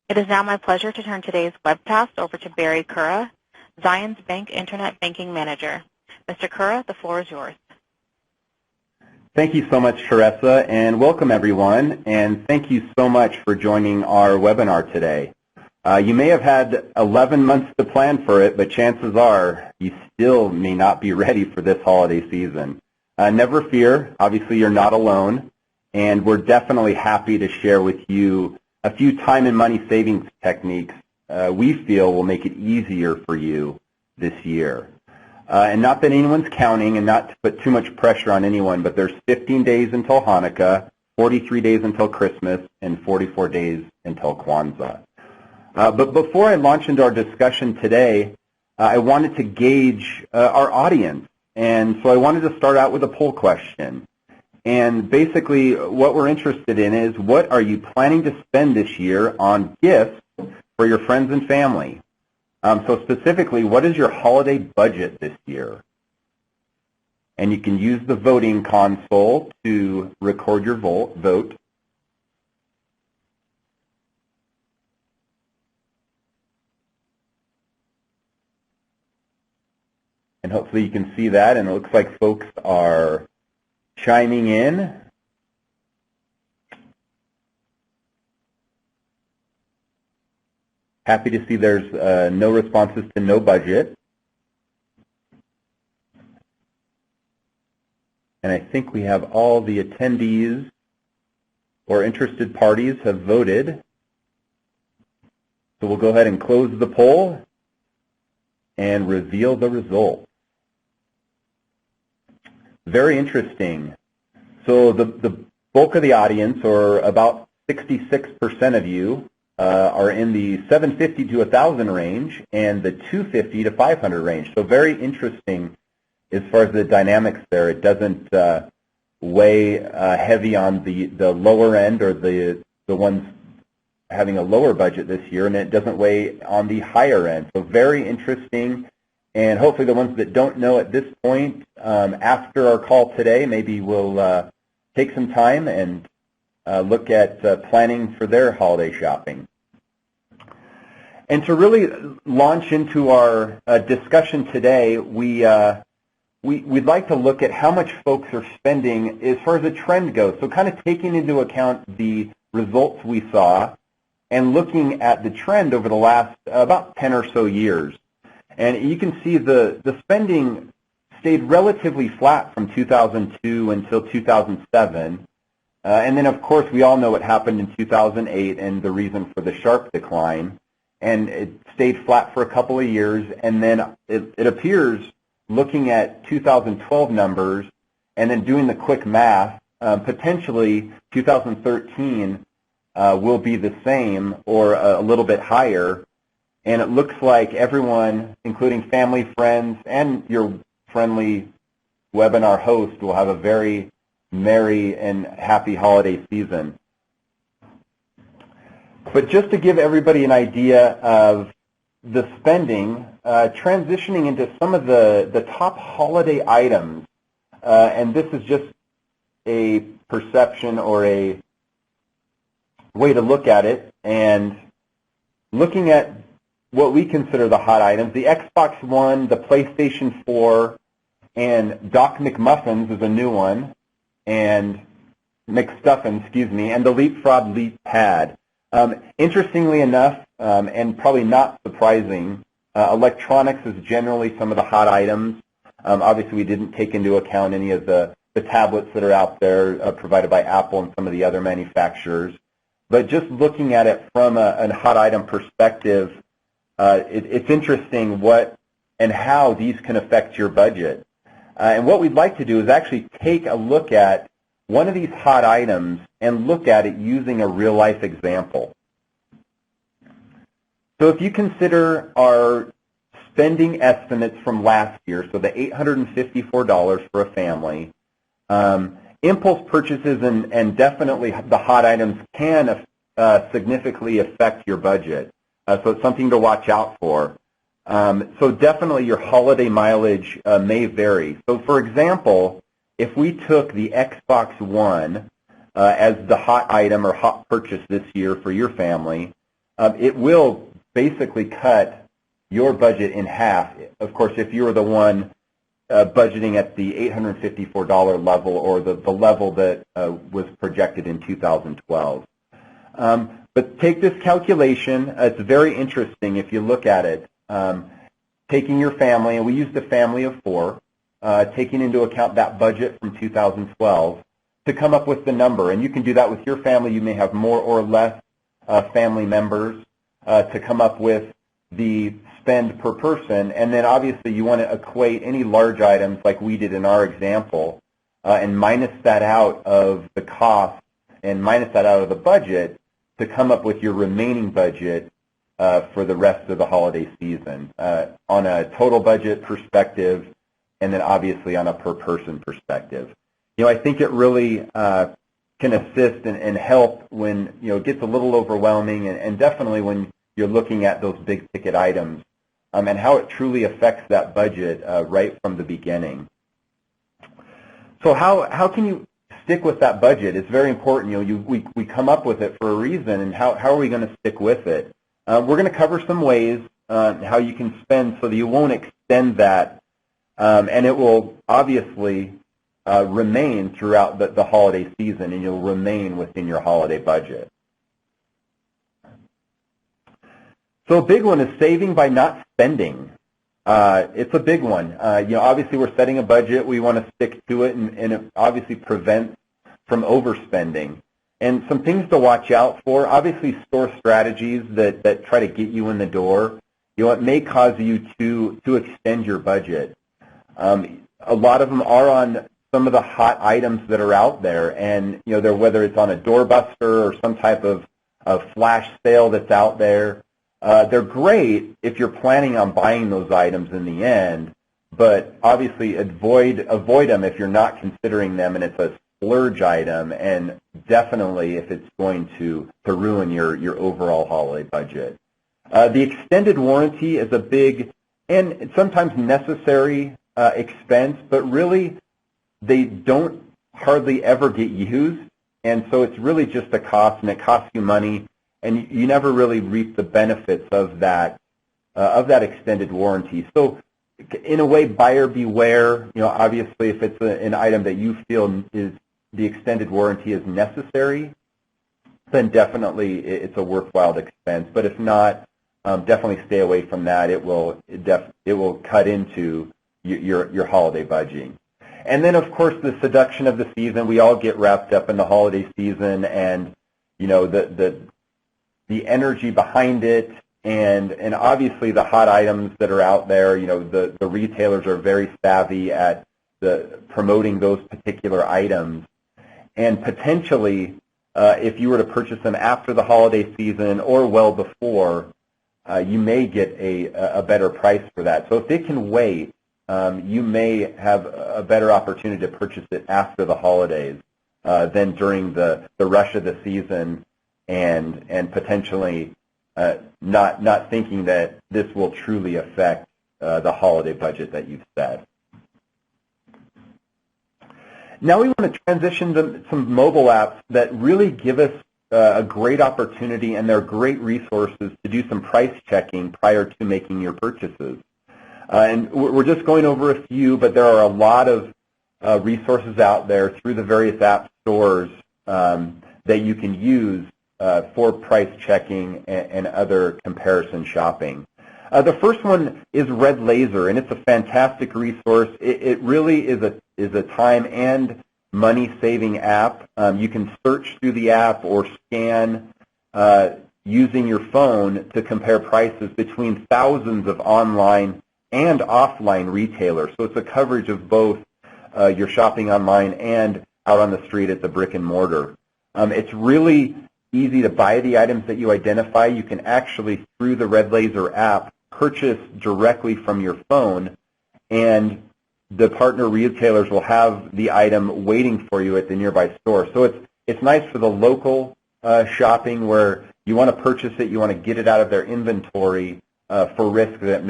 It is now my pleasure to turn today's webcast over to Barry Currah, Zions Bank Internet Banking Manager. Mr. Currah, the floor is yours. Thank you so much, Teresa, and welcome everyone, and thank you so much for joining our webinar today. You may have had 11 months to plan for it, but chances are you still may not be ready for this holiday season. Never fear, obviously you're not alone, and we're definitely happy to share with you a few time and money savings techniques we feel will make it easier for you this year. And not that anyone's counting and not to put too much pressure on anyone, but there's 15 days until Hanukkah, 43 days until Christmas, and 44 days until Kwanzaa. But before I launch into our discussion today, I wanted to gauge our audience. And so I wanted to start out with a poll question. And basically what we're interested in is, what are you planning to spend this year on gifts for your friends and family? So specifically, what is your holiday budget this year? And you can use the voting console to record your vote. And hopefully you can see that, and it looks like folks are chiming in. Happy to see there's no responses to no budget. And I think we have all the attendees or interested parties have voted. So we'll go ahead and close the poll and reveal the results. Very interesting. So the bulk of the audience, or about 66% of you, are in the 750 to 1,000 range and the 250 to 500 range. So very interesting as far as the dynamics there. It doesn't weigh heavy on the lower end or the ones having a lower budget this year, and it doesn't weigh on the higher end. So very interesting. And hopefully the ones that don't know at this point, after our call today, maybe we'll take some time and look at planning for their holiday shopping. And to really launch into our discussion today, we'd like to look at how much folks are spending as far as the trend goes. So kind of taking into account the results we saw and looking at the trend over the last about 10 or so years. And you can see the spending stayed relatively flat from 2002 until 2007. And then, of course, we all know what happened in 2008 and the reason for the sharp decline. And it stayed flat for a couple of years. And then it appears, looking at 2012 numbers and then doing the quick math, potentially 2013 will be the same or a little bit higher. And it looks like everyone, including family, friends, and your friendly webinar host, will have a very merry and happy holiday season. But just to give everybody an idea of the spending, transitioning into some of the top holiday items, and this is just a perception or a way to look at it, and looking at what we consider the hot items. The Xbox One, the PlayStation 4, and Doc McMuffins is a new one, and McStuffin, excuse me, and the Leapfrog Leap Pad. Interestingly enough, and probably not surprising, electronics is generally some of the hot items. Obviously, we didn't take into account any of the tablets that are out there provided by Apple and some of the other manufacturers. But just looking at it from a hot item perspective, it's interesting what and how these can affect your budget. And what we'd like to do is actually take a look at one of these hot items and look at it using a real-life example. So if you consider our spending estimates from last year, so the $854 for a family, impulse purchases and definitely the hot items can significantly affect your budget. So it's something to watch out for. So definitely your holiday mileage may vary. So for example, if we took the Xbox One as the hot item or hot purchase this year for your family, it will basically cut your budget in half. Of course, if you were the one budgeting at the $854 level or the level that was projected in 2012. But take this calculation. It's very interesting if you look at it. Taking your family, and we used a family of 4, taking into account that budget from 2012 to come up with the number. And you can do that with your family. You may have more or less family members to come up with the spend per person. And then obviously you want to equate any large items like we did in our example and minus that out of the cost and minus that out of the budget to come up with your remaining budget for the rest of the holiday season on a total budget perspective and then obviously on a per person perspective. I think it really can assist and help when it gets a little overwhelming and definitely when you're looking at those big ticket items and how it truly affects that budget right from the beginning. So how can you stick with that budget? It's very important. We come up with it for a reason, and how are we going to stick with it? We're going to cover some ways how you can spend so that you won't extend that, and it will obviously remain throughout the holiday season, and you'll remain within your holiday budget. So a big one is saving by not spending. It's a big one. Obviously we're setting a budget. We want to stick to it, and it obviously prevents from overspending. And some things to watch out for, obviously store strategies that try to get you in the door. It may cause you to extend your budget. A lot of them are on some of the hot items that are out there, and they're, whether it's on a doorbuster or some type of flash sale that's out there. They're great if you're planning on buying those items in the end, but obviously avoid them if you're not considering them and it's a splurge item, and definitely if it's going to ruin your overall holiday budget. The extended warranty is a big and sometimes necessary expense, but really they don't hardly ever get used, and so it's really just a cost, and it costs you money. And you never really reap the benefits of that extended warranty. So, in a way, buyer beware. Obviously, if it's an item that you feel is the extended warranty is necessary, then definitely it's a worthwhile expense. But if not, definitely stay away from that. It will cut into your holiday budgeting. And then, of course, the seduction of the season. We all get wrapped up in the holiday season, and the energy behind it, and obviously the hot items that are out there. The retailers are very savvy at promoting those particular items, and potentially if you were to purchase them after the holiday season or well before, you may get a better price for that. So if it can wait, you may have a better opportunity to purchase it after the holidays than during the rush of the season. And potentially not thinking that this will truly affect the holiday budget that you've set. Now we want to transition to some mobile apps that really give us a great opportunity, and they're great resources to do some price checking prior to making your purchases. And we're just going over a few, but there are a lot of resources out there through the various app stores that you can use for price checking and other comparison shopping. The first one is RedLaser, and it's a fantastic resource. It really is a time and money-saving app. You can search through the app or scan using your phone to compare prices between thousands of online and offline retailers. So it's a coverage of both your shopping online and out on the street at the brick and mortar. It's really easy to buy the items that you identify. You can actually, through the RedLaser app, purchase directly from your phone, and the partner retailers will have the item waiting for you at the nearby store. So it's nice for the local shopping where you want to purchase it, you want to get it out of their inventory for risk that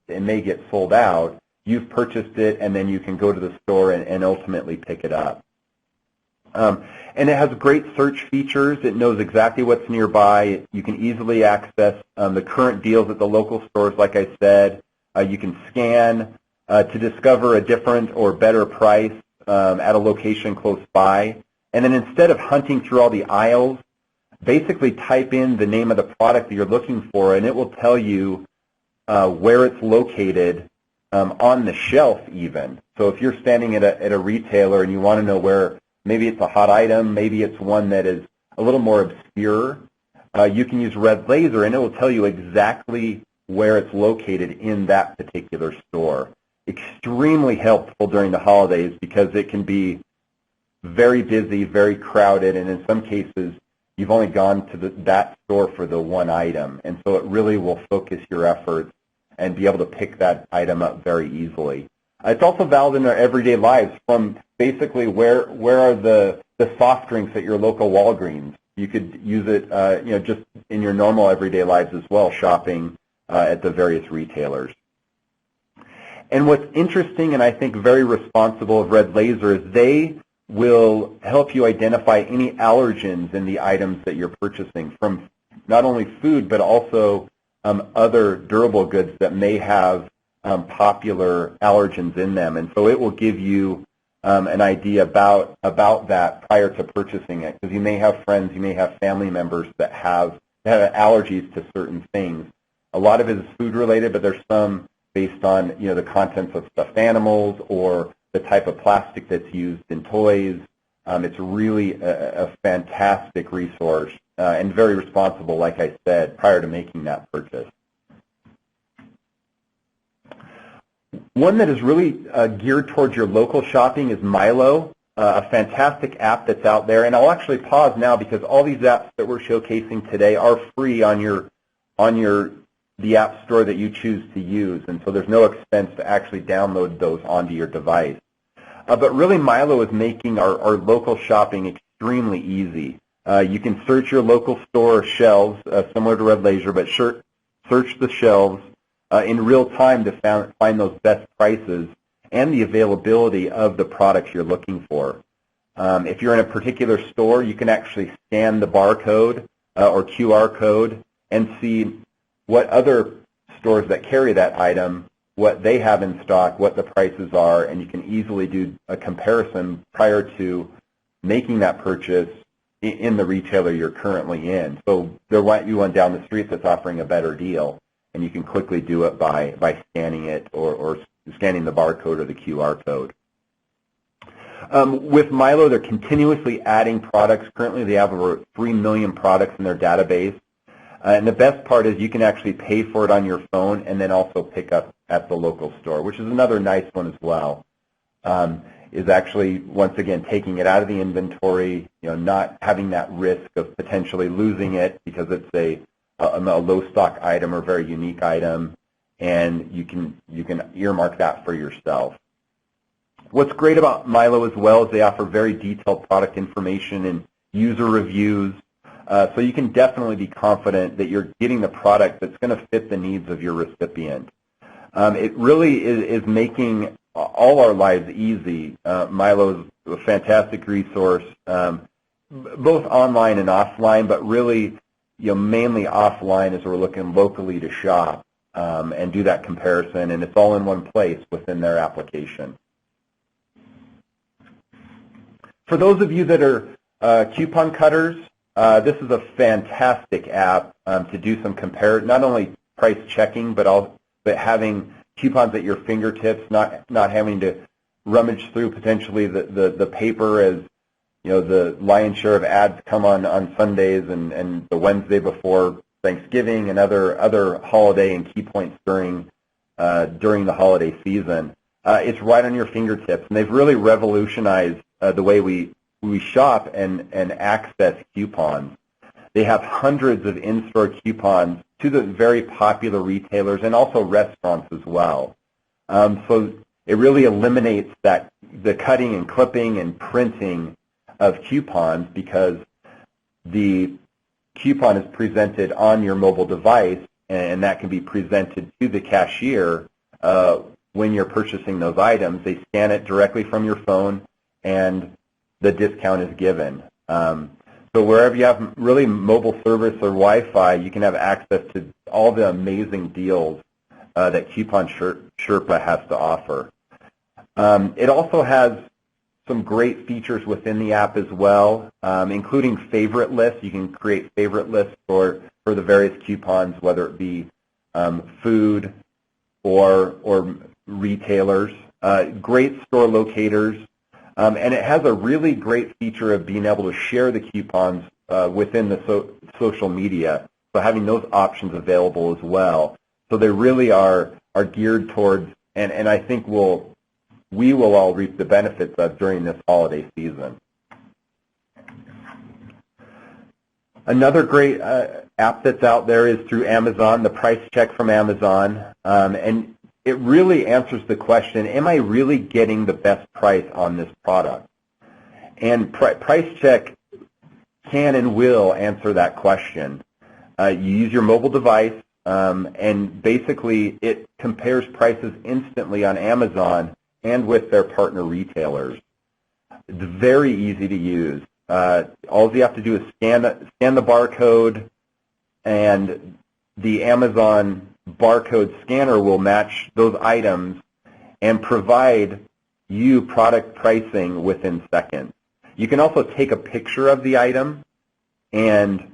it may get sold out. You've purchased it, and then you can go to the store and ultimately pick it up. And it has great search features. It knows exactly what's nearby. You can easily access the current deals at the local stores, like I said. You can scan to discover a different or better price at a location close by. And then instead of hunting through all the aisles, basically type in the name of the product that you're looking for, and it will tell you where it's located on the shelf even. So if you're standing at a retailer and you want to know where, maybe it's a hot item, maybe it's one that is a little more obscure, you can use RedLaser, and it will tell you exactly where it's located in that particular store. Extremely helpful during the holidays because it can be very busy, very crowded, and in some cases you've only gone to that store for the one item, and so it really will focus your efforts and be able to pick that item up very easily. It's also valid in our everyday lives, from basically where are the soft drinks at your local Walgreens. You could use it just in your normal everyday lives as well, shopping at the various retailers. And what's interesting and I think very responsible of RedLaser is they will help you identify any allergens in the items that you're purchasing, from not only food but also other durable goods that may have popular allergens in them. And so it will give you an idea about that prior to purchasing it, because you may have friends, you may have family members that have allergies to certain things. A lot of it is food related, but there's some based on the contents of stuffed animals or the type of plastic that's used in toys. It's really a fantastic resource and very responsible, like I said, prior to making that purchase. One that is really geared towards your local shopping is Milo, a fantastic app that's out there. And I'll actually pause now because all these apps that we're showcasing today are free on the app store that you choose to use, and so there's no expense to actually download those onto your device. But really, Milo is making our local shopping extremely easy. You can search your local store shelves, similar to RedLaser, but search the shelves in real time to find those best prices and the availability of the products you're looking for. If you're in a particular store, you can actually scan the barcode or QR code and see what other stores that carry that item, what they have in stock, what the prices are, and you can easily do a comparison prior to making that purchase in the retailer you're currently in. So there might be one down the street that's offering a better deal, and you can quickly do it by scanning it or scanning the barcode or the QR code. With Milo, they're continuously adding products. Currently, they have over 3 million products in their database. And the best part is you can actually pay for it on your phone and then also pick up at the local store, which is another nice one as well. Is actually, once again, taking it out of the inventory, not having that risk of potentially losing it because it's a low stock item or very unique item, and you can earmark that for yourself. What's great about Milo as well is they offer very detailed product information and user reviews. So you can definitely be confident that you're getting the product that's going to fit the needs of your recipient. It really is making all our lives easy. Milo is a fantastic resource, both online and offline, but really, mainly offline as we're looking locally to shop and do that comparison, and it's all in one place within their application. For those of you that are coupon cutters, this is a fantastic app to do some not only price checking, but having coupons at your fingertips, not having to rummage through potentially the paper, as the lion's share of ads come on Sundays and the Wednesday before Thanksgiving and other holiday and key points during the holiday season. It's right on your fingertips, and they've really revolutionized the way we shop and access coupons. They have hundreds of in-store coupons to the very popular retailers and also restaurants as well. So it really eliminates the cutting and clipping and printing of coupons, because the coupon is presented on your mobile device, and that can be presented to the cashier when you're purchasing those items. They scan it directly from your phone, and the discount is given. So wherever you have really mobile service or Wi-Fi, you can have access to all the amazing deals that Coupon Sherpa has to offer. It also has some great features within the app as well, including favorite lists. You can create favorite lists for the various coupons, whether it be food or retailers. Great store locators. And it has a really great feature of being able to share the coupons within the social media, so having those options available as well. So they really are geared towards, and I think we will all reap the benefits of during this holiday season. Another great app that's out there is through Amazon, the Price Check from Amazon, and it really answers the question, am I really getting the best price on this product? And Price Check can and will answer that question. You use your mobile device, and basically it compares prices instantly on Amazon and with their partner retailers. It's very easy to use. All you have to do is scan the barcode, and the Amazon barcode scanner will match those items and provide you product pricing within seconds. You can also take a picture of the item, and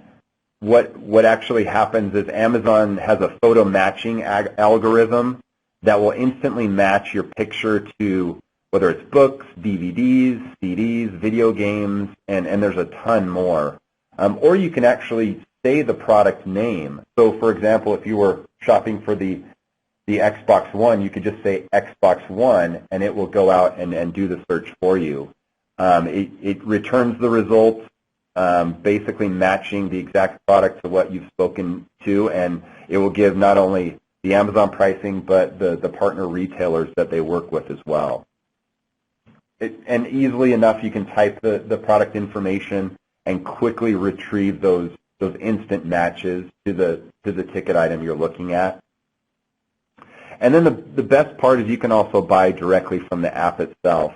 what actually happens is Amazon has a photo matching algorithm that will instantly match your picture to whether it's books, DVDs, CDs, video games, and there's a ton more. Or you can actually say the product name. So, for example, if you were shopping for the Xbox One, you could just say Xbox One, and it will go out and do the search for you. It returns the results, basically matching the exact product to what you've spoken to, and it will give not only the Amazon pricing, but the partner retailers that they work with as well. And easily enough, you can type the product information and quickly retrieve those instant matches to the ticket item you're looking at. And then the best part is you can also buy directly from the app itself.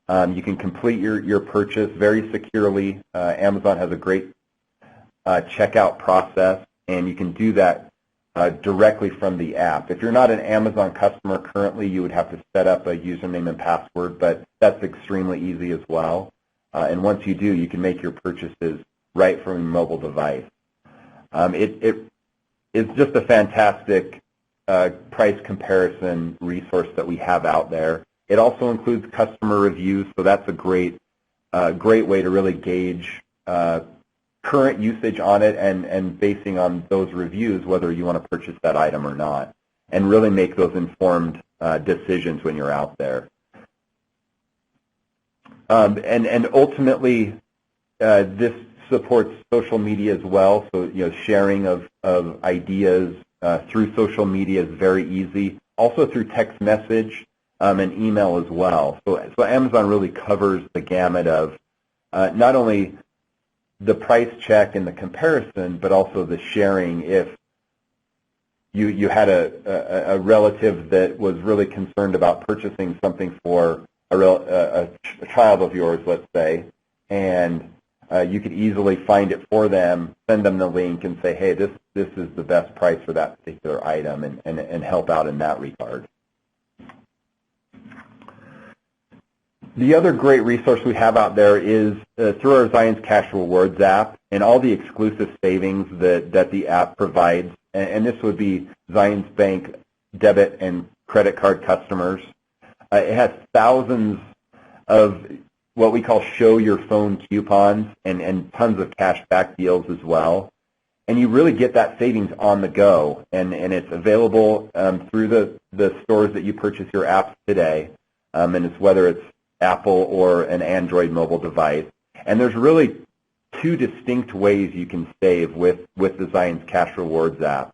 You can complete your purchase very securely. Amazon has a great checkout process, and you can do that directly from the app. If you're not an Amazon customer currently, you would have to set up a username and password, but that's extremely easy as well. And once you do, you can make your purchases right from your mobile device. It's just a fantastic price comparison resource that we have out there. It also includes customer reviews, so that's a great way to really gauge current usage on it and basing on those reviews whether you want to purchase that item or not, and really make those informed decisions when you're out there. And ultimately, this supports social media as well. So sharing of ideas through social media is very easy. Also through text message and email as well. So Amazon really covers the gamut of not only the price check and the comparison, but also the sharing. If you had a relative that was really concerned about purchasing something for a child of yours, let's say, and you could easily find it for them, send them the link, and say, hey, this is the best price for that particular item, and help out in that regard. The other great resource we have out there is through our Zions Cash Rewards app and all the exclusive savings that the app provides. And this would be Zions Bank debit and credit card customers. It has thousands of what we call show your phone coupons and tons of cash back deals as well. And you really get that savings on the go. And it's available through the stores that you purchase your apps today. And it's whether it's Apple or an Android mobile device. And there's really two distinct ways you can save with the Zions Cash Rewards app.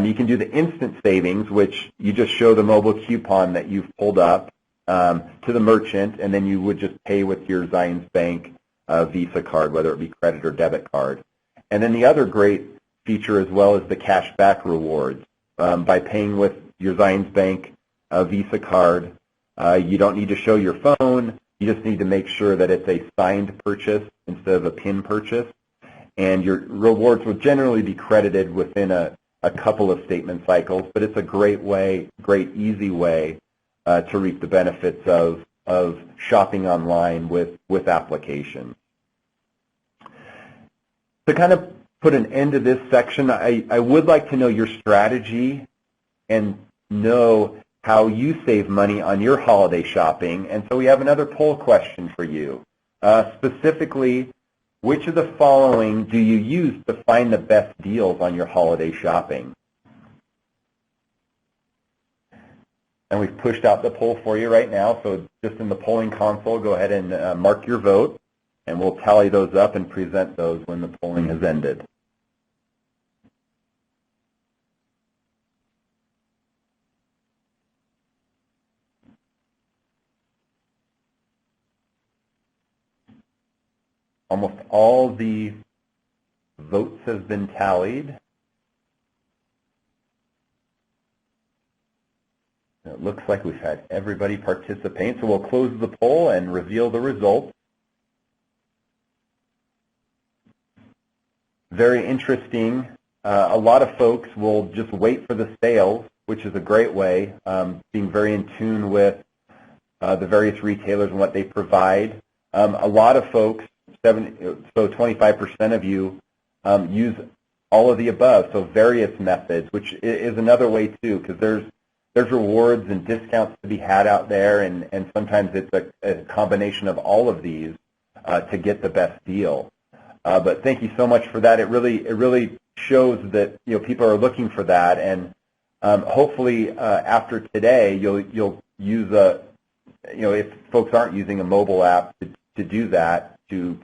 You can do the instant savings, which you just show the mobile coupon that you've pulled up to the merchant, and then you would just pay with your Zions Bank Visa card, whether it be credit or debit card. And then the other great feature as well is the cash back rewards. By paying with your Zions Bank Visa card, you don't need to show your phone. You just need to make sure that it's a signed purchase instead of a PIN purchase. And your rewards will generally be credited within a couple of statement cycles, but it's a great way, great easy way to reap the benefits of shopping online with applications. To kind of put an end to this section, I would like to know your strategy and know how you save money on your holiday shopping. And so we have another poll question for you. Specifically, which of the following do you use to find the best deals on your holiday shopping? And we've pushed out the poll for you right now, so just in the polling console, go ahead and mark your vote, and we'll tally those up and present those when the polling has ended. Almost all the votes have been tallied. It looks like we've had everybody participate, so we'll close the poll and reveal the results. Very interesting. A lot of folks will just wait for the sales, which is a great way, being very in tune with the various retailers and what they provide. A lot of folks, so 25% of you, use all of the above, so various methods, which is another way too, because there's rewards and discounts to be had out there, and sometimes it's a combination of all of these to get the best deal. But thank you so much for that. It really shows that people are looking for that, and hopefully after today you'll use if folks aren't using a mobile app to do that, to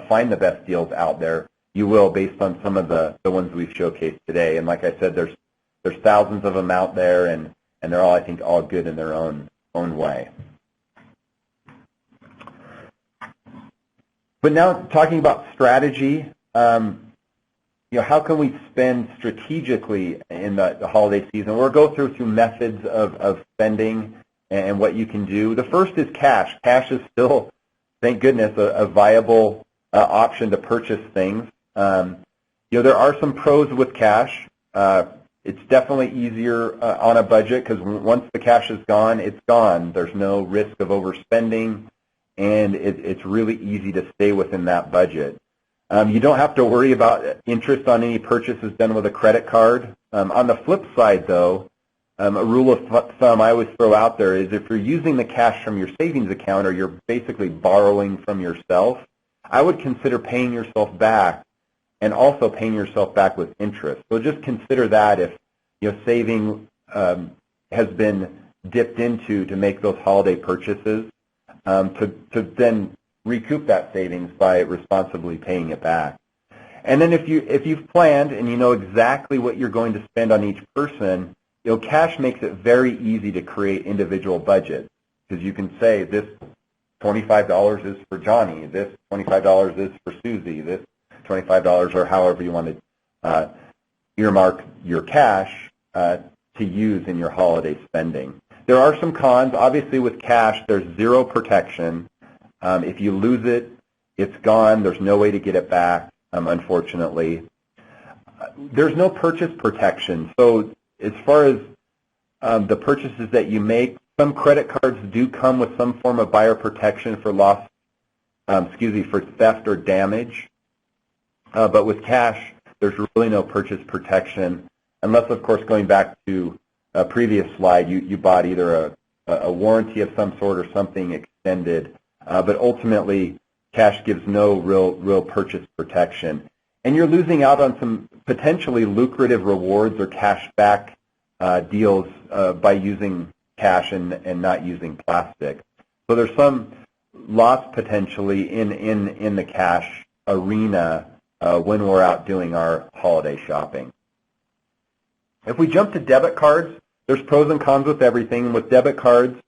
find the best deals out there, you will, based on some of the ones we've showcased today. And like I said, there's thousands of them out there, and they're all, I think, all good in their own way. But now talking about strategy, how can we spend strategically in the holiday season? We'll go through methods of spending and what you can do. The first is cash. Cash is still, thank goodness, a viable option to purchase things. There are some pros with cash. It's definitely easier on a budget because once the cash is gone, it's gone. There's no risk of overspending, and it's really easy to stay within that budget. You don't have to worry about interest on any purchases done with a credit card. On the flip side, though, a rule of thumb I always throw out there is if you're using the cash from your savings account or you're basically borrowing from yourself, I would consider paying yourself back and also paying yourself back with interest. So just consider that if saving has been dipped into to make those holiday purchases, to then recoup that savings by responsibly paying it back. And then if you've planned and you know exactly what you're going to spend on each person, cash makes it very easy to create individual budgets, because you can say this $25 is for Johnny, this $25 is for Susie, this $25 or however you want to earmark your cash to use in your holiday spending. There are some cons. Obviously with cash, there's zero protection. If you lose it, it's gone. There's no way to get it back, unfortunately. There's no purchase protection. So as far as the purchases that you make, some credit cards do come with some form of buyer protection for loss, for theft or damage. But with cash, there's really no purchase protection, unless, of course, going back to a previous slide, you bought either a warranty of some sort or something extended. But ultimately, cash gives no real purchase protection. And you're losing out on some potentially lucrative rewards or cash back deals by using cash and not using plastic. So there's some loss potentially in the cash arena when we're out doing our holiday shopping. If we jump to debit cards, there's pros and cons with everything. With debit cards,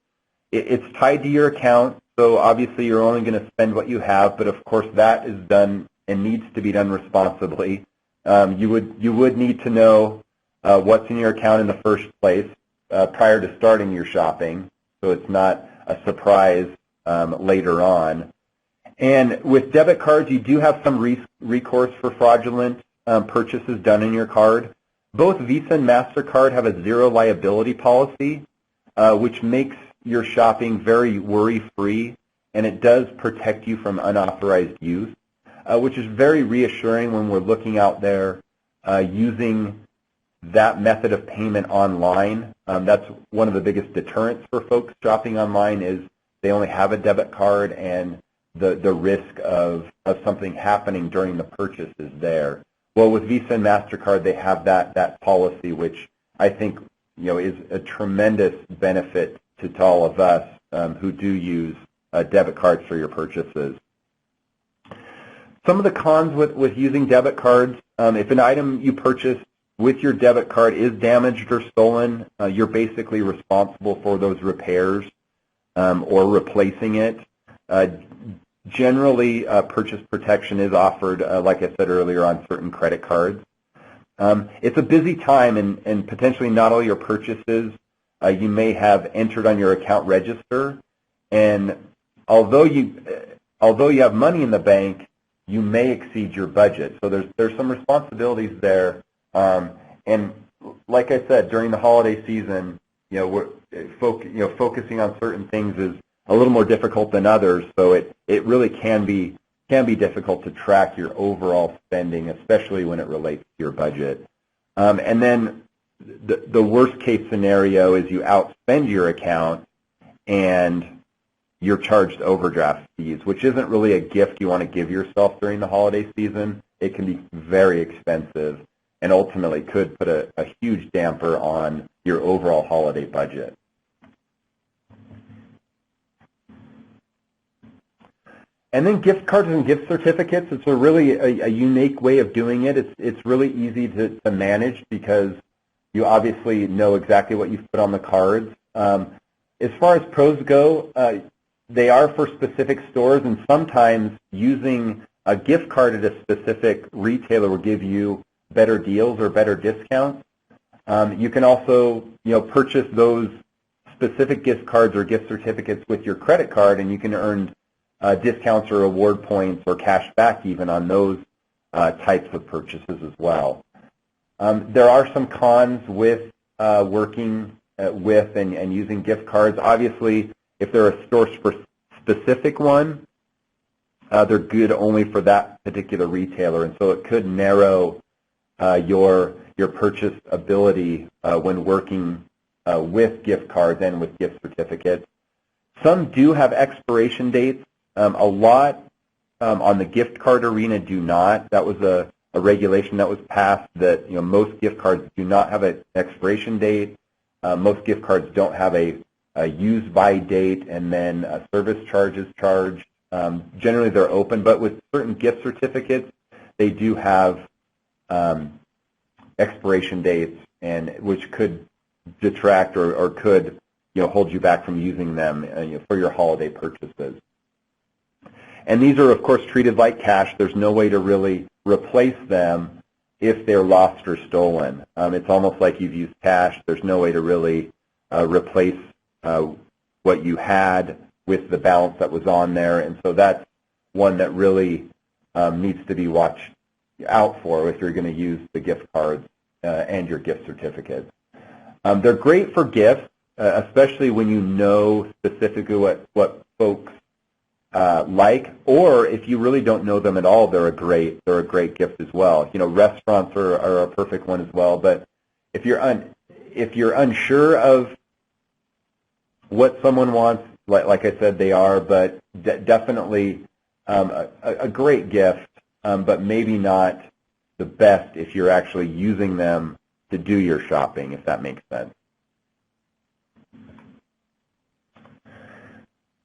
it's tied to your account, so obviously you're only going to spend what you have, but of course that is done and needs to be done responsibly. You would need to know what's in your account in the first place prior to starting your shopping, so it's not a surprise later on. And with debit cards, you do have some recourse for fraudulent purchases done in your card. Both Visa and MasterCard have a zero liability policy, which makes your shopping very worry-free, and it does protect you from unauthorized use, which is very reassuring when we're looking out there using that method of payment online. That's one of the biggest deterrents for folks shopping online is they only have a debit card, and the risk of something happening during the purchase is there. Well, with Visa and MasterCard, they have that policy, which I think is a tremendous benefit to all of us who do use debit cards for your purchases. Some of the cons with using debit cards, if an item you purchase with your debit card is damaged or stolen, you're basically responsible for those repairs or replacing it. Generally, purchase protection is offered, like I said earlier, on certain credit cards. It's a busy time, and potentially not all your purchases you may have entered on your account register. And although you have money in the bank, you may exceed your budget. So there's some responsibilities there. And like I said, during the holiday season, we're focusing on certain things is a little more difficult than others. So it really can be difficult to track your overall spending, especially when it relates to your budget. And then the worst case scenario is you outspend your account and you're charged overdraft fees, which isn't really a gift you want to give yourself during the holiday season. It can be very expensive and ultimately could put a huge damper on your overall holiday budget. And then gift cards and gift certificates, it's a unique way of doing it. It's really easy to manage because you obviously know exactly what you've put on the cards. As far as pros go, they are for specific stores, and sometimes using a gift card at a specific retailer will give you better deals or better discounts. You can also purchase those specific gift cards or gift certificates with your credit card, and you can earn discounts or reward points or cash back even on those types of purchases as well. There are some cons with working with and using gift cards. Obviously, if they're a store-specific one, they're good only for that particular retailer, and so it could narrow your purchase ability when working with gift cards and with gift certificates. Some do have expiration dates. A lot on the gift card arena do not. That was a regulation that was passed that most gift cards do not have an expiration date. Most gift cards don't have a use by date, and then a service charge is charged. Generally, they're open, but with certain gift certificates, they do have expiration dates, and which could detract or could hold you back from using them for your holiday purchases. And these are, of course, treated like cash. There's no way to really replace them if they're lost or stolen. It's almost like you've used cash. There's no way to really replace what you had with the balance that was on there. And so that's one that really needs to be watched out for if you're going to use the gift cards and your gift certificates. They're great for gifts, especially when you know specifically what folks like, or if you really don't know them at all, they're a great gift as well. Restaurants are a perfect one as well. But if you're unsure of what someone wants, like I said, they are, but definitely a great gift, but maybe not the best if you're actually using them to do your shopping, if that makes sense.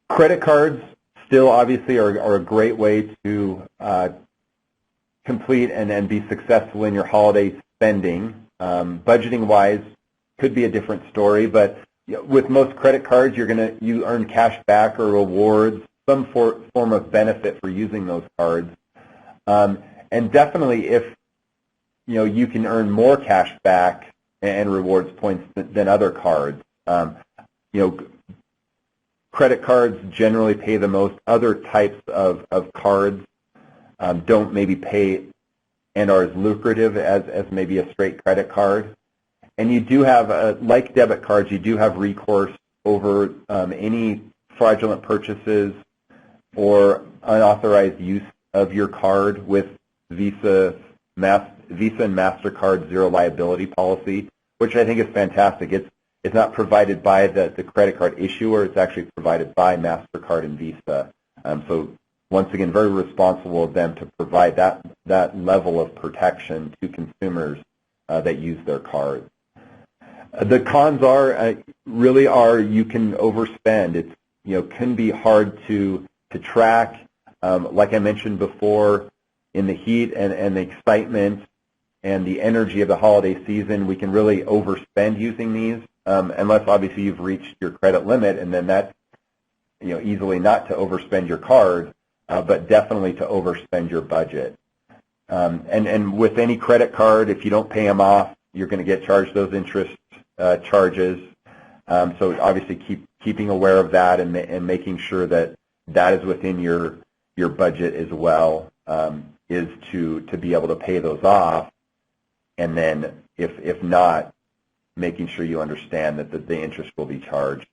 Credit cards still obviously are a great way to complete and be successful in your holiday spending. Budgeting-wise, could be a different story, but with most credit cards, you earn cash back or rewards, some form of benefit for using those cards. And definitely, if you can earn more cash back and rewards points than other cards. credit cards generally pay the most. Other types of cards don't maybe pay and are as lucrative as maybe a straight credit card. And you do have, like debit cards, you do have recourse over any fraudulent purchases or unauthorized use of your card with Visa and MasterCard zero liability policy, which I think is fantastic. It's not provided by the credit card issuer. It's actually provided by MasterCard and Visa. So once again, very responsible of them to provide that level of protection to consumers that use their cards. The cons really are you can overspend. It can be hard to track. Like I mentioned before, in the heat and the excitement and the energy of the holiday season, we can really overspend using these, unless obviously you've reached your credit limit, and then that's easily not to overspend your card, but definitely to overspend your budget. And with any credit card, if you don't pay them off, you're going to get charged those interest charges. So obviously keeping aware of that and making sure that is within your budget as well, is to be able to pay those off, and then if not, making sure you understand that the interest will be charged.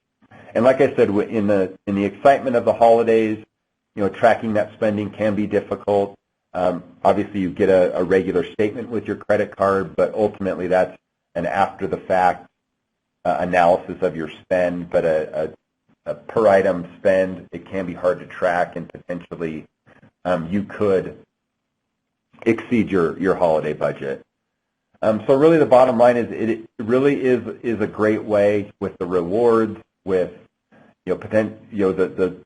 And like I said, in the excitement of the holidays, tracking that spending can be difficult. Obviously, you get a regular statement with your credit card, but ultimately that's an after-the-fact analysis of your spend. But a per-item spend, it can be hard to track, and potentially you could exceed your holiday budget. So really the bottom line is it really is a great way with the rewards, with the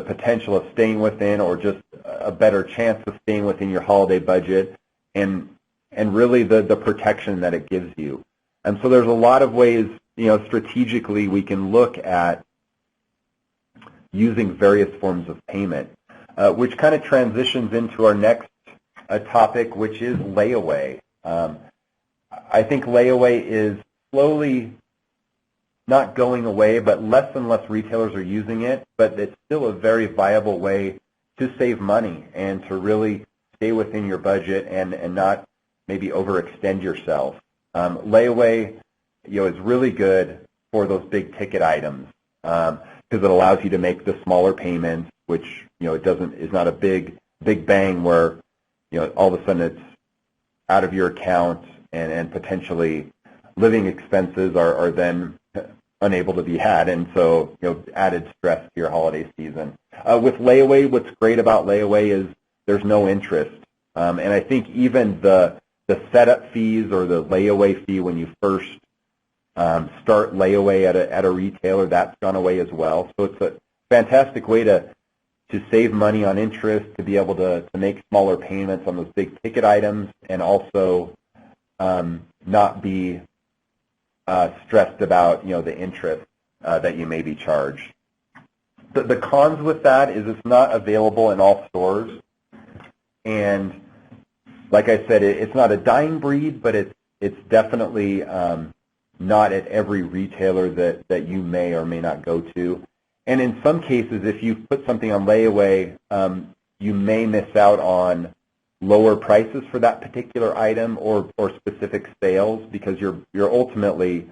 potential of staying within, or just a better chance of staying within your holiday budget, and really the protection that it gives you. And so there's a lot of ways strategically we can look at using various forms of payment, which kind of transitions into our next topic, which is layaway. I think layaway is slowly not going away, but less and less retailers are using it, but it's still a very viable way to save money and to really stay within your budget and not maybe overextend yourself. Layaway is really good for those big ticket items because it allows you to make the smaller payments, which is not a big bang where all of a sudden it's out of your account and potentially living expenses are then unable to be had, and so added stress to your holiday season. With layaway, what's great about layaway is there's no interest, and I think even the setup fees or the layaway fee when you first start layaway at a retailer, that's gone away as well. So it's a fantastic way to save money on interest, to be able to make smaller payments on those big ticket items, and also not be stressed about the interest that you may be charged. The cons with that is it's not available in all stores, and like I said, it's not a dying breed, but it's definitely not at every retailer that you may or may not go to. And in some cases, if you put something on layaway, you may miss out on lower prices for that particular item or specific sales, because you're ultimately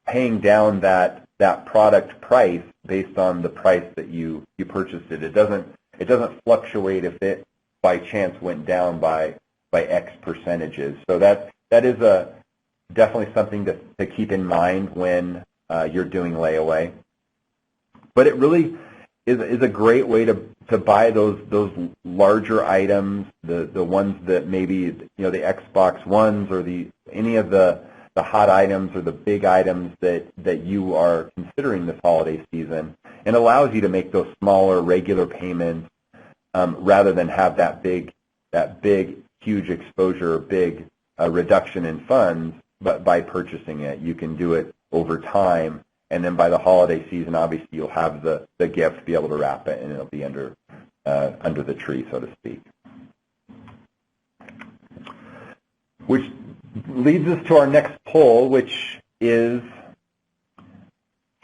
paying down that product price based on the price that you purchased it. It doesn't fluctuate if it by chance went down by X percentages. So that is definitely something to keep in mind when you're doing layaway. But it really is a great way to buy those larger items, the ones that maybe the Xbox Ones or any of the hot items or the big items that you are considering this holiday season, and allows you to make those smaller regular payments rather than have that big huge exposure, big reduction in funds. But by purchasing it, you can do it over time. And then by the holiday season, obviously, you'll have the gift, be able to wrap it, and it'll be under the tree, so to speak. Which leads us to our next poll, which is,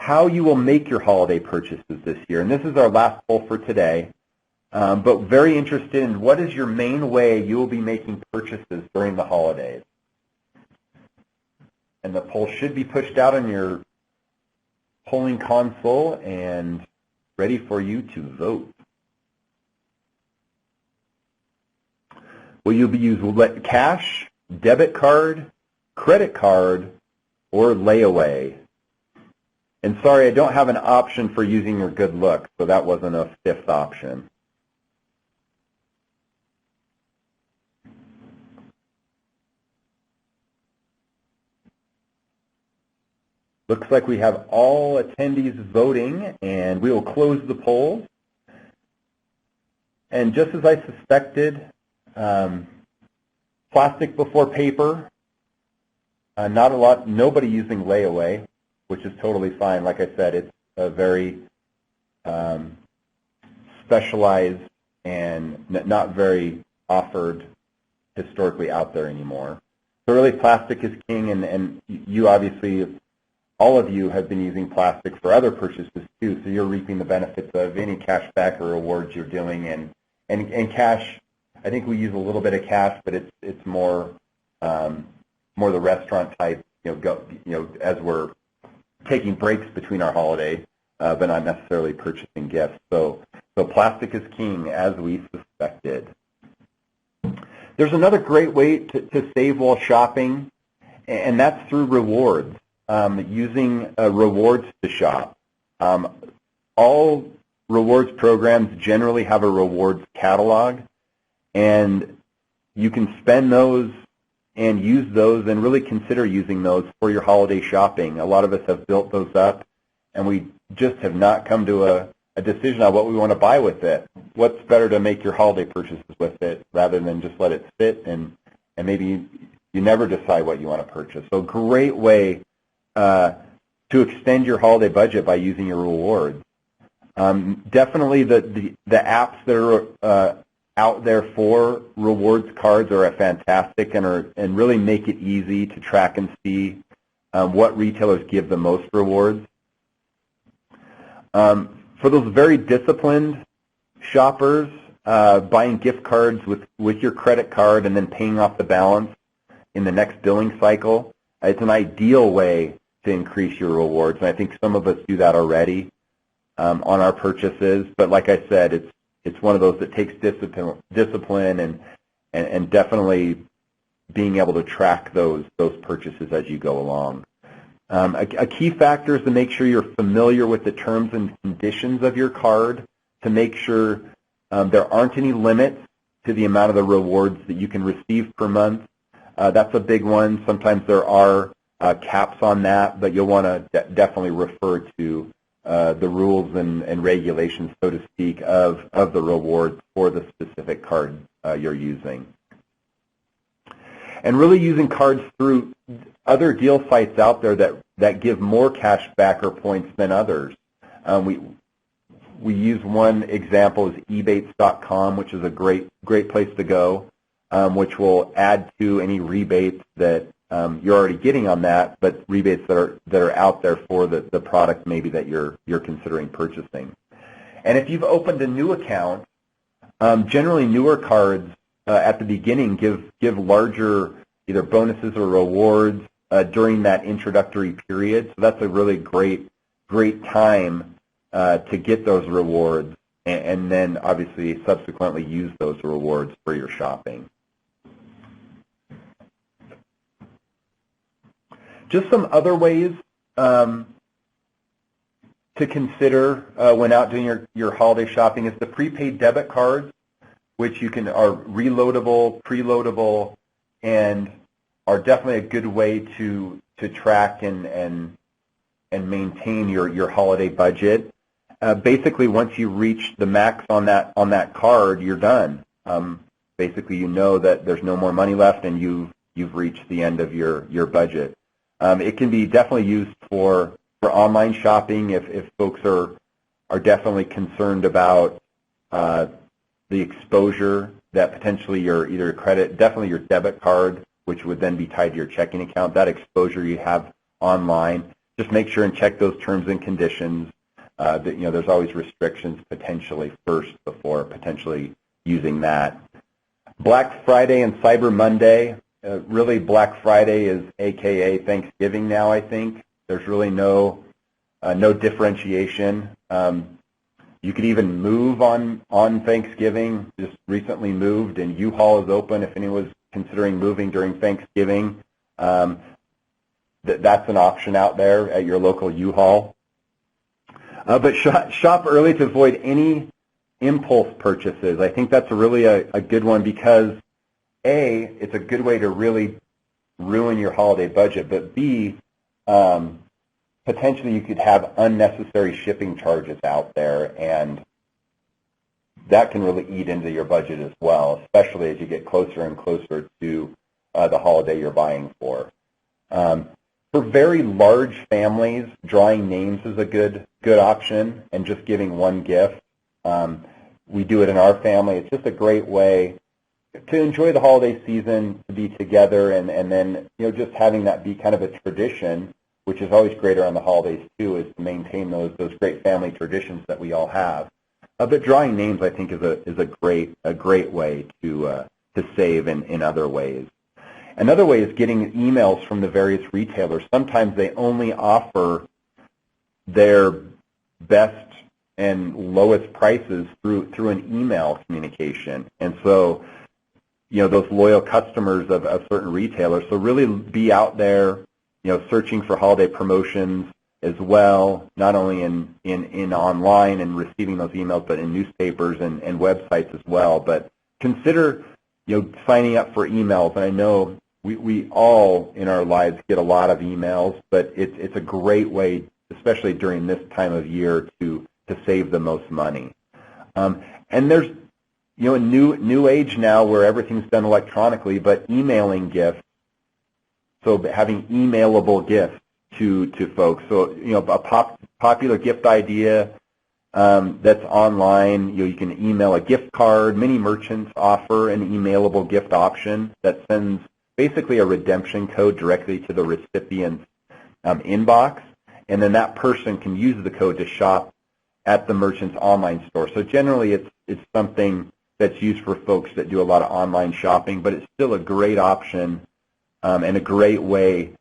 how you will make your holiday purchases this year. And this is our last poll for today, but very interested in what is your main way you will be making purchases during the holidays. And the poll should be pushed out on your polling console and ready for you to vote. Will you be using cash, debit card, credit card, or layaway? And sorry, I don't have an option for using your good luck, so that wasn't a fifth option. Looks like we have all attendees voting, and we will close the poll. And just as I suspected, plastic before paper, nobody using layaway, which is totally fine. Like I said, it's a very specialized and not very offered historically out there anymore. So really plastic is king, and you obviously, all of you have been using plastic for other purchases too, so you're reaping the benefits of any cash back or rewards you're doing. And cash, I think we use a little bit of cash, but it's more the restaurant type, as we're taking breaks between our holiday, but not necessarily purchasing gifts. So plastic is king, as we suspected. There's another great way to save while shopping, and that's through rewards, using rewards to shop. All rewards programs generally have a rewards catalog, and you can spend those and use those and really consider using those for your holiday shopping. A lot of us have built those up, and we just have not come to a decision on what we want to buy with it. What's better to make your holiday purchases with it rather than just let it sit and maybe you never decide what you want to purchase. So great way to extend your holiday budget by using your rewards. Definitely the apps that are out there for rewards cards are fantastic and really make it easy to track and see what retailers give the most rewards. For those very disciplined shoppers, buying gift cards with your credit card and then paying off the balance in the next billing cycle, it's an ideal way to increase your rewards. And I think some of us do that already on our purchases. But like I said, it's one of those that takes discipline and definitely being able to track those purchases as you go along. A key factor is to make sure you're familiar with the terms and conditions of your card to make sure there aren't any limits to the amount of the rewards that you can receive per month. That's a big one. Sometimes there are caps on that, but you'll want to definitely refer to the rules and regulations, so to speak, of the rewards for the specific card you're using. And really using cards through other deal sites out there that give more cash back or points than others. We use one example is ebates.com, which is a great place to go, which will add to any rebates that you're already getting on that, but rebates that are out there for the product maybe that you're considering purchasing. And if you've opened a new account, generally newer cards at the beginning give larger either bonuses or rewards during that introductory period. So that's a really great time to get those rewards and then obviously subsequently use those rewards for your shopping. Just some other ways to consider when out doing your holiday shopping is the prepaid debit cards, which are reloadable, preloadable, and are definitely a good way to track and maintain your holiday budget. Basically, once you reach the max on that card, you're done. Basically, you know that there's no more money left, and you've reached the end of your budget. It can be definitely used for online shopping if folks are definitely concerned about the exposure that potentially your definitely your debit card, which would then be tied to your checking account, that exposure you have online just make sure and check those terms and conditions. That, there's always restrictions potentially first before potentially using that. Black Friday and Cyber Monday. Really, Black Friday is AKA Thanksgiving now, I think. There's really no differentiation. You could even move on Thanksgiving. Just recently moved, and U-Haul is open if anyone was considering moving during Thanksgiving. That's an option out there at your local U-Haul. But shop early to avoid any impulse purchases. I think that's really a good one because, A, it's a good way to really ruin your holiday budget, but B, potentially you could have unnecessary shipping charges out there, and that can really eat into your budget as well, especially as you get closer and closer to the holiday you're buying for. For very large families, drawing names is a good option, and just giving one gift. We do it in our family. It's just a great way to enjoy the holiday season, to be together, and then just having that be kind of a tradition, which is always great around the holidays too, is to maintain those great family traditions that we all have. But drawing names, I think, is a great way to save in other ways. Another way is getting emails from the various retailers. Sometimes they only offer their best and lowest prices through an email communication, and so those loyal customers of certain retailers. So really be out there, searching for holiday promotions as well, not only in online and receiving those emails, but in newspapers and websites as well. But consider signing up for emails. And I know we all in our lives get a lot of emails, but it's a great way, especially during this time of year, to save the most money. And there's a new age now where everything's done electronically, but emailing gifts, so having emailable gifts to folks. So a popular gift idea that's online. You can email a gift card. Many merchants offer an emailable gift option that sends basically a redemption code directly to the recipient's inbox, and then that person can use the code to shop at the merchant's online store. So generally it's something that's used for folks that do a lot of online shopping, but it's still a great option and a great way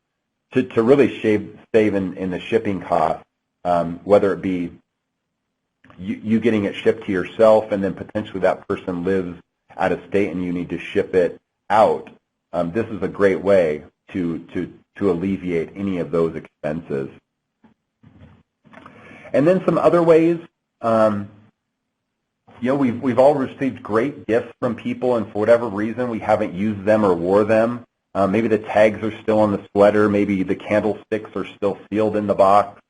to really save in the shipping cost, whether it be you getting it shipped to yourself and then potentially that person lives out of state and you need to ship it out. This is a great way to alleviate any of those expenses. And then some other ways, we've all received great gifts from people, and for whatever reason we haven't used them or wore them. Maybe the tags are still on the sweater. Maybe the candlesticks are still sealed in the box.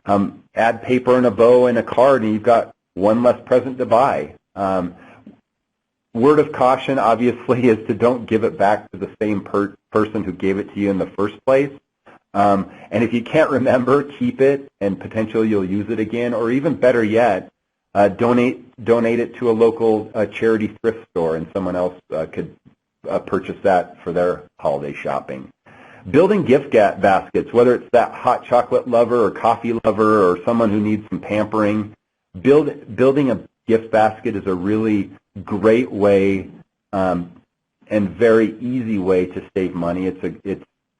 Add paper and a bow and a card, and you've got one less present to buy. Word of caution, obviously, is to don't give it back to the same person who gave it to you in the first place. And if you can't remember, keep it, and potentially you'll use it again. Or even better yet, donate it to a local charity thrift store, and someone else could purchase that for their holiday shopping. Building gift baskets, whether it's that hot chocolate lover or coffee lover or someone who needs some pampering, building a gift basket is a really great way and very easy way to save money.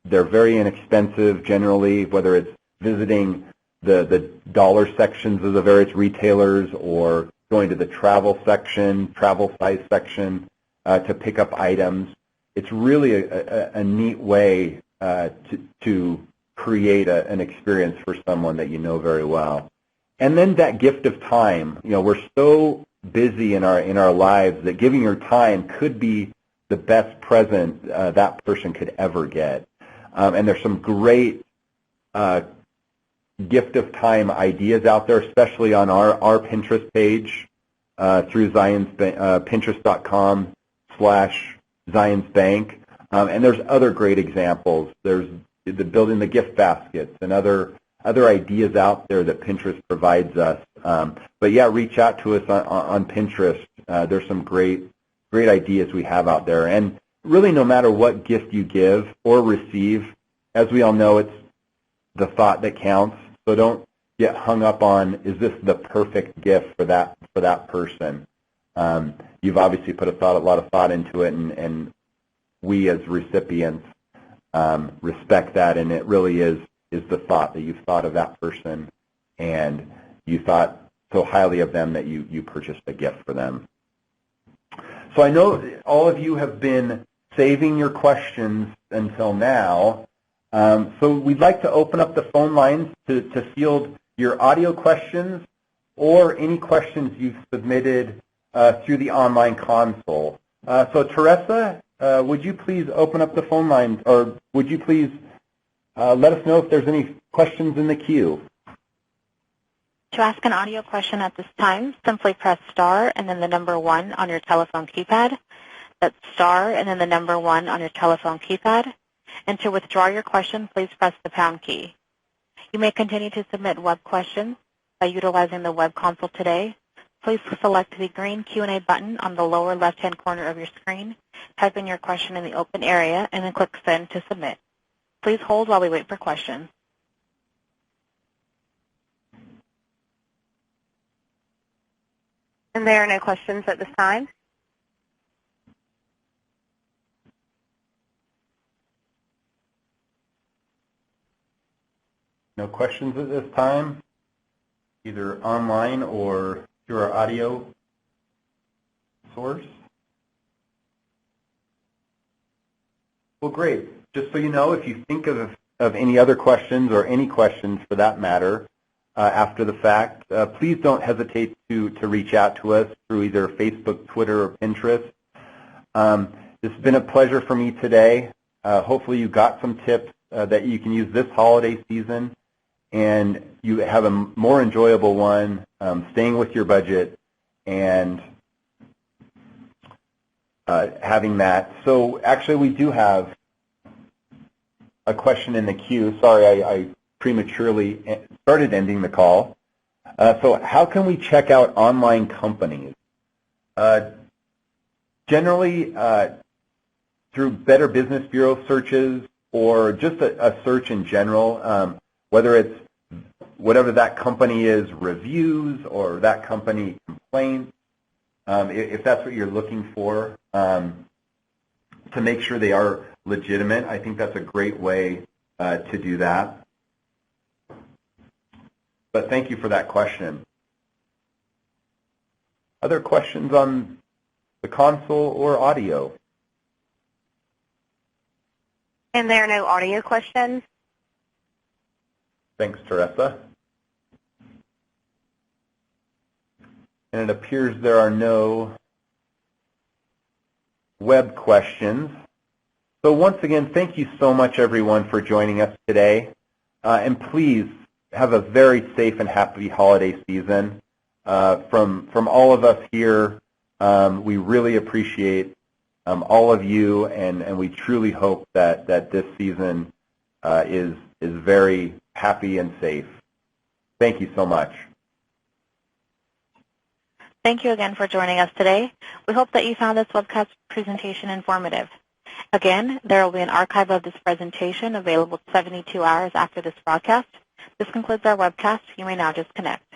They're very inexpensive generally, whether it's visiting the dollar sections of the various retailers or going to the travel size section to pick up items. It's really a neat way to create an experience for someone that you know very well. And then that gift of time. We're so busy in our lives that giving your time could be the best present that person could ever get. And there's some great gift of time ideas out there, especially on our Pinterest page through Pinterest.com/Zions Bank. And there's other great examples. There's building the gift baskets and other ideas out there that Pinterest provides us. But yeah, reach out to us on Pinterest. There's some great ideas we have out there. And really, no matter what gift you give or receive, as we all know, the thought that counts. So don't get hung up on, is this the perfect gift for that person? You've obviously put a lot of thought into it, and we as recipients respect that, and it really is the thought that you've thought of that person, and you thought so highly of them that you purchased a gift for them. So I know all of you have been saving your questions until now. So we'd like to open up the phone lines to field your audio questions or any questions you've submitted through the online console. So Teresa, would you please open up the phone lines, or would you please let us know if there's any questions in the queue? To ask an audio question at this time, simply press star and then the number 1 on your telephone keypad. That's star and then the number 1 on your telephone keypad. And to withdraw your question, please press the pound key. You may continue to submit web questions by utilizing the web console today. Please select the green Q&A button on the lower left-hand corner of your screen, type in your question in the open area, and then click Send to submit. Please hold while we wait for questions. And there are no questions at this time. No questions at this time, either online or through our audio source? Well, great. Just so you know, if you think of any other questions or any questions for that matter after the fact, please don't hesitate to reach out to us through either Facebook, Twitter, or Pinterest. It's been a pleasure for me today. Hopefully you got some tips that you can use this holiday season, and you have a more enjoyable one, staying with your budget and having that. So actually we do have a question in the queue. Sorry, I prematurely started ending the call. So how can we check out online companies? Generally through Better Business Bureau searches or just a search in general, whether it's whatever that company is, reviews, or that company complaints, if that's what you're looking for, to make sure they are legitimate, I think that's a great way to do that. But thank you for that question. Other questions on the console or audio? And there are no audio questions. Thanks, Teresa. And it appears there are no web questions. So once again, thank you so much, everyone, for joining us today. And please have a very safe and happy holiday season. From all of us here, we really appreciate all of you, and we truly hope that this season is very happy and safe. Thank you so much. Thank you again for joining us today. We hope that you found this webcast presentation informative. Again, there will be an archive of this presentation available 72 hours after this broadcast. This concludes our webcast. You may now disconnect.